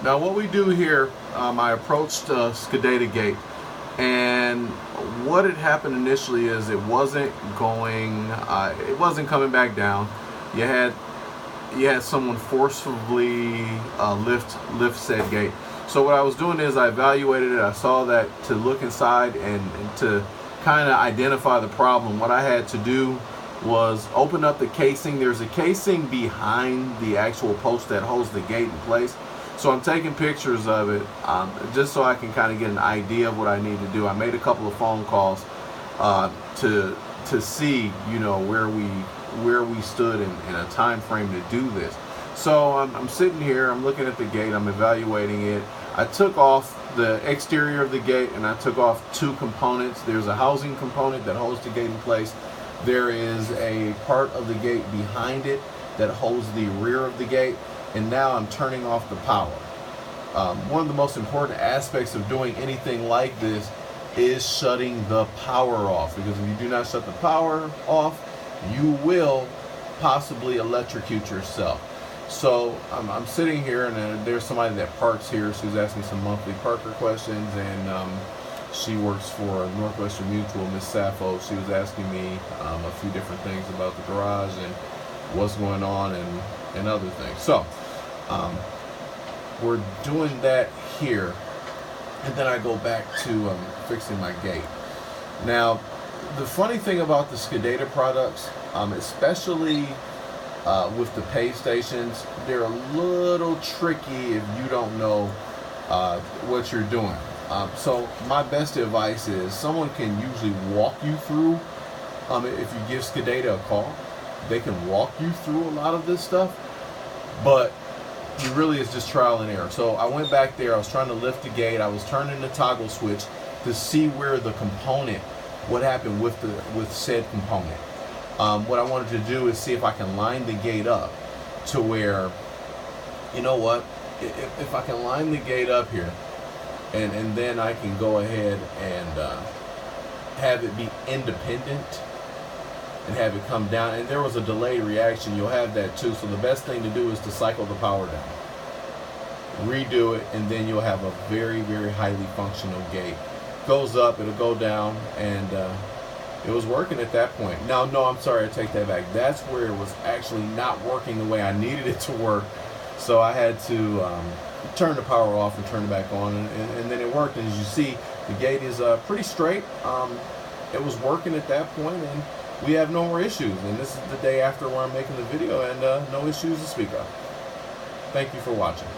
Now what we do here, I approached Skidata gate, and what had happened initially is it wasn't coming back down. You had someone forcefully lift said gate. So what I was doing is I evaluated it. I saw that to look inside and to kind of identify the problem, what I had to do was open up the casing. There's a casing behind the actual post that holds the gate in place. So I'm taking pictures of it just so I can kind of get an idea of what I need to do. I made a couple of phone calls to see, you know, where we stood in a time frame to do this. So I'm sitting here, I'm looking at the gate, I'm evaluating it. I took off the exterior of the gate and I took off two components. There's a housing component that holds the gate in place. There is a part of the gate behind it that holds the rear of the gate. And now I'm turning off the power. One of the most important aspects of doing anything like this is shutting the power off, because if you do not shut the power off, you will possibly electrocute yourself. So I'm sitting here, and there's somebody that parks here. She was asking some monthly parker questions, and she works for Northwestern Mutual, Miss Sappho. She was asking me a few different things about the garage and what's going on and other things. So we're doing that here, and then I go back to fixing my gate. Now, the funny thing about the Skidata products, especially with the pay stations, they're a little tricky if you don't know what you're doing. So my best advice is someone can usually walk you through, if you give Skidata a call, they can walk you through a lot of this stuff, but it really is just trial and error. So I went back there, I was trying to lift the gate, I was turning the toggle switch to see where the component, what happened with said component. What I wanted to do is see if I can line the gate up to where, you know what, if I can line the gate up here, and then I can go ahead and have it be independent and have it come down. And there was a delayed reaction, you'll have that too. So the best thing to do is to cycle the power down, redo it, and then you'll have a very, very highly functional gate. Goes up, it'll go down, and it was working at that point. Now, no, I'm sorry, I take that back. That's where it was actually not working the way I needed it to work. So I had to turn the power off and turn it back on, and then it worked. And as you see, the gate is pretty straight. It was working at that point, and we have no more issues. And this is the day after where I'm making the video, and no issues to speak of. Thank you for watching.